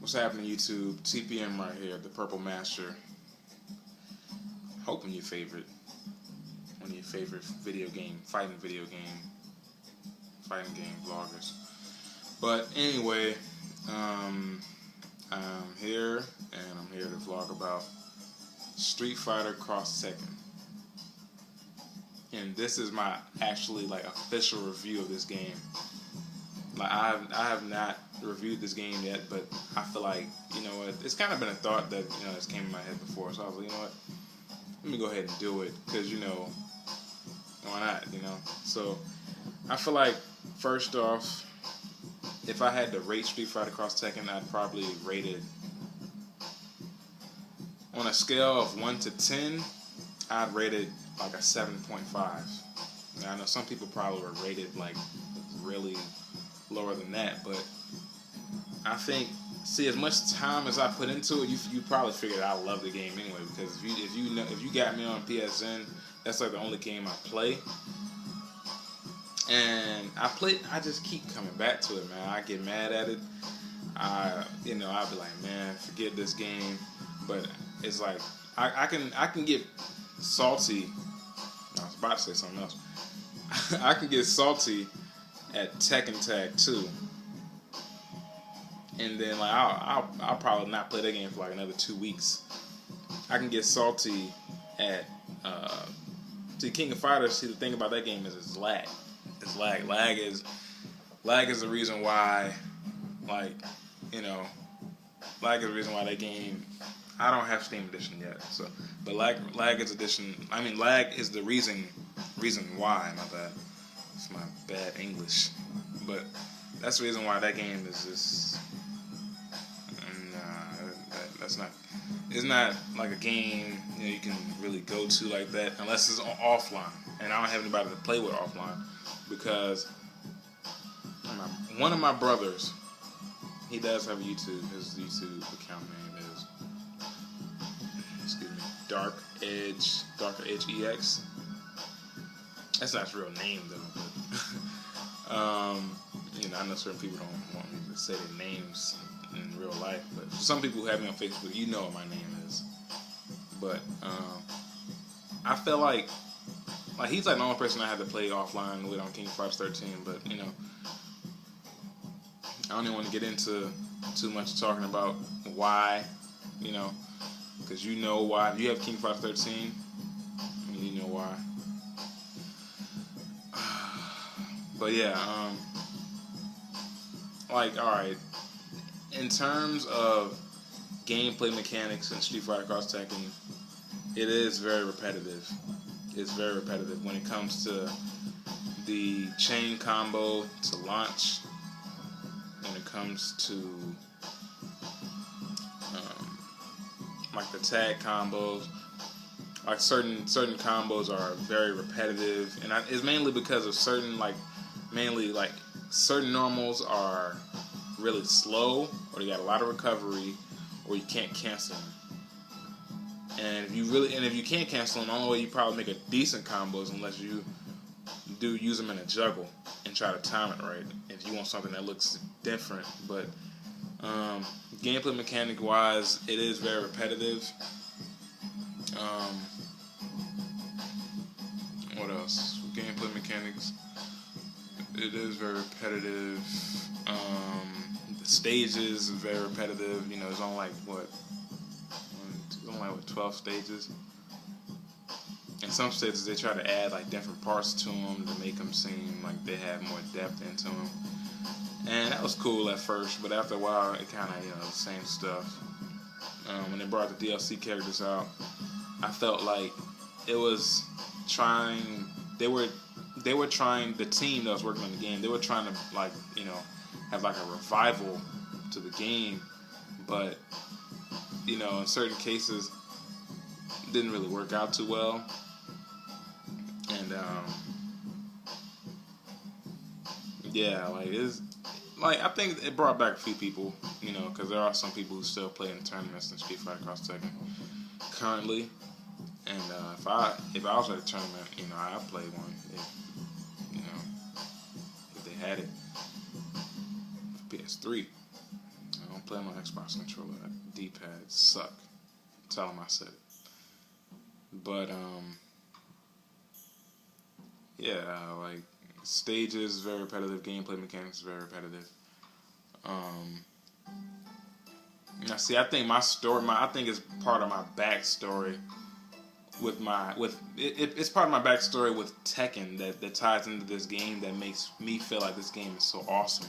What's happening, YouTube? TPM right here, the Purple Master. Hoping one of your favorite fighting video game vloggers. But anyway, I'm here and I'm here to vlog about Street Fighter Cross Tekken. And this is my actually official review of this game. I have not reviewed this game yet, but I feel like, you know what, it's kind of been a thought that, you know, it's came in my head before, so I was like, you know what, let me go ahead and do it, because, you know, why not, you know? So I feel like, first off, if I had to rate Street Fighter Cross Tekken, I'd probably rate it on a scale of 1 to 10. I'd rate it like a 7.5. Now, I know some people probably would rate it like really lower than that, but I think, see, as much time as I put into it, you probably figured I love the game anyway, because if you got me on PSN, that's like the only game I play, and I just keep coming back to it, man. I get mad at it. I'll be like, man, forget this game. But it's like I can get salty. I was about to say something else. I can get salty at Tekken Tag 2, and then I'll probably not play that game for like another 2 weeks. I can get salty at King of Fighters. See, the thing about that game is it's lag. It's lag. Lag is the reason why, lag is the reason why that game. I don't have Steam Edition yet, so but lag is the reason why. My bad. It's my bad English, but that's the reason why that game is just that's not. It's not like a game you can really go to like that unless it's offline, and I don't have anybody to play with offline because one of my brothers, he does have a YouTube. His YouTube account name is Dark Edge EX. That's not his real name though, but I know certain people don't want me to say their names in real life, but for some people who have me on Facebook, you know what my name is. But I feel like he's like the only person I had to play offline with on King of Fighters 13, but I don't even want to get into too much talking about why, because you know why. If you have King of Fighters 13, you know why. But yeah, alright, in terms of gameplay mechanics in Street Fighter Cross Tekken, it is very repetitive. It's very repetitive when it comes to the chain combo to launch, when it comes to the tag combos. Like certain combos are very repetitive, and it's mainly because of certain certain normals are really slow, or they got a lot of recovery, or you can't cancel them. And if you can't cancel them, the only way you probably make a decent combo is unless you do use them in a juggle and try to time it right if you want something that looks different. But gameplay mechanic wise, it is very repetitive. What else? Gameplay mechanics, it is very repetitive. The stages is very repetitive. There's only 12 stages. In some stages, they try to add different parts to them to make them seem like they have more depth into them. And that was cool at first, but after a while, it kind of the same stuff. When they brought the DLC characters out, I felt like it was trying. They were trying. The team that was working on the game, they were trying to have a revival to the game, but in certain cases, it didn't really work out too well. And I think it brought back a few people, because there are some people who still play in tournaments in Street Fighter Cross Tekken currently. And if I was at a tournament, I'd play one if they had it. PS3. I don't play play my Xbox controller. D-pad suck. Tell him I said it. But yeah, like stages very repetitive, gameplay mechanics very repetitive. Now see, I think my story, I think it's part of my backstory it's part of my backstory with Tekken that ties into this game that makes me feel like this game is so awesome.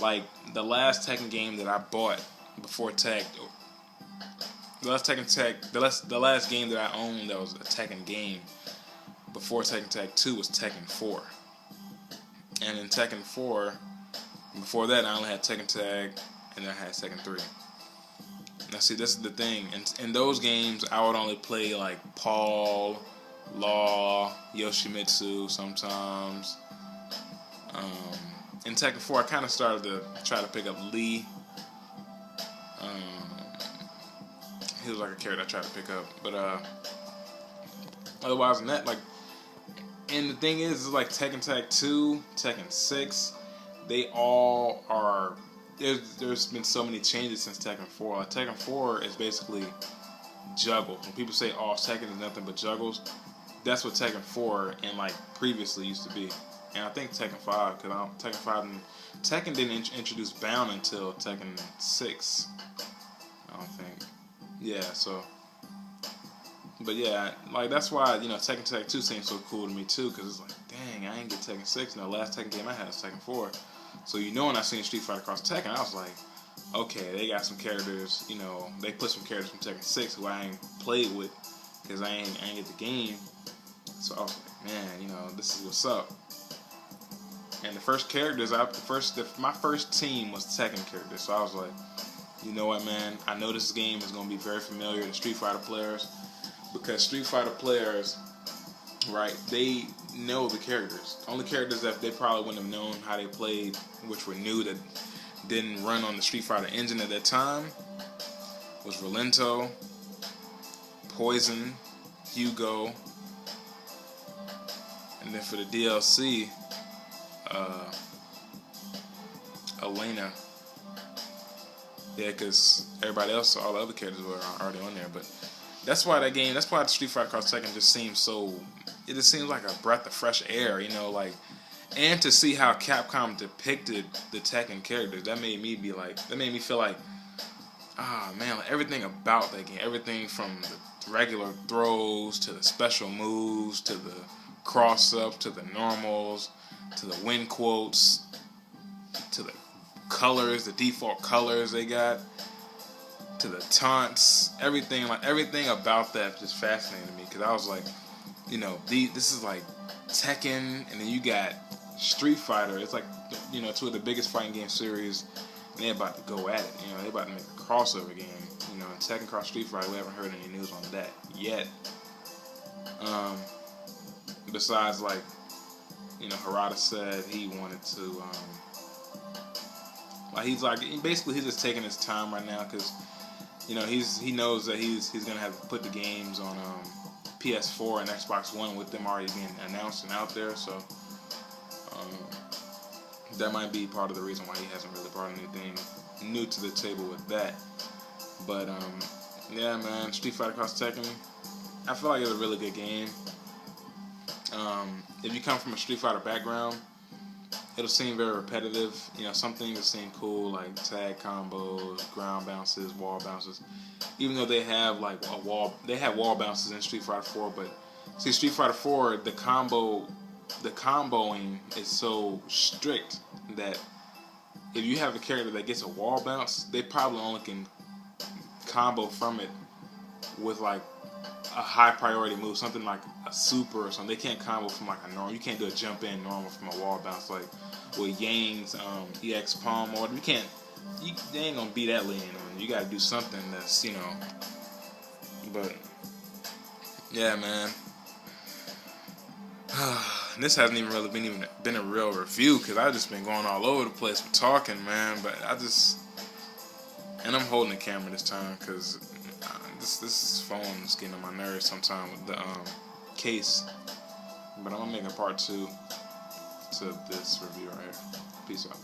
Like the last Tekken game that I bought before the last game that I owned that was a Tekken game before Tekken Tag 2 was Tekken 4. And in Tekken 4, before that I only had Tekken Tag and then I had Tekken 3. Now see, this is the thing. In those games, I would only play like Paul, Law, Yoshimitsu sometimes. In Tekken 4, I kind of started to try to pick up Lee. He was like a character I tried to pick up, but otherwise than that, like, and the thing is like Tekken Tag 2, Tekken 6, they all are. There's been so many changes since Tekken 4. Like, Tekken 4 is basically juggles. When people say, "Oh, Tekken is nothing but juggles," that's what Tekken 4 and like previously used to be. And I think Tekken 5, because Tekken didn't introduce Bound until Tekken 6. I don't think. Yeah. So, but yeah, like that's why Tekken Tag 2 seems so cool to me too, because it's like, dang, I ain't get Tekken 6. No, last Tekken game I had was Tekken 4. So when I seen Street Fighter Cross Tekken, I was like, okay, they got some characters, they put some characters from Tekken 6 who I ain't played with because I ain't get the game. So I was like, man, this is what's up. And the first characters, my first team was Tekken characters. So I was like, you know what, man, I know this game is going to be very familiar to Street Fighter players, because Street Fighter players, right, they know the characters. The only characters that they probably wouldn't have known how they played, which were new, that didn't run on the Street Fighter engine at that time, was Rolento, Poison, Hugo, and then for the DLC, Elena. Yeah, because everybody else, all the other characters were already on there. But that's why the Street Fighter Cross Tekken just seems so. It just seems like a breath of fresh air, and to see how Capcom depicted the Tekken characters, that made me feel like, man, like everything about that game, everything from the regular throws to the special moves to the cross up to the normals to the win quotes to the colors, the default colors they got, to the taunts, everything about that just fascinated me, because I was like, this is like Tekken, and then you got Street Fighter. It's like, two of the biggest fighting game series, and they're about to go at it. They're about to make a crossover game. And Tekken Cross Street Fighter, we haven't heard any news on that yet. Besides, like, Harada said he wanted to, he's just taking his time right now, because, he knows that he's gonna have to put the games on PS4 and Xbox One with them already being announced and out there, so that might be part of the reason why he hasn't really brought anything new to the table with that. But yeah, man, Street Fighter Cross Tekken, I feel like it's a really good game. If you come from a Street Fighter background, it'll seem very repetitive. Some things seem cool, like tag combos, ground bounces, wall bounces. Even though they have wall bounces in Street Fighter 4, but see, Street Fighter 4, the comboing is so strict that if you have a character that gets a wall bounce, they probably only can combo from it with like a high priority move, something like a super or something. They can't combo from like a normal. You can't do a jump in normal from a wall bounce like with Yang's EX Palm, or you can't. They ain't gonna be that lenient on you. You gotta do something that's But yeah, man. This hasn't even really been a real review, because I've just been going all over the place with talking, man. But and I'm holding the camera this time, because this phone is getting on my nerves sometimes with the case. But I'm gonna make a part 2 to this review right here. Peace out.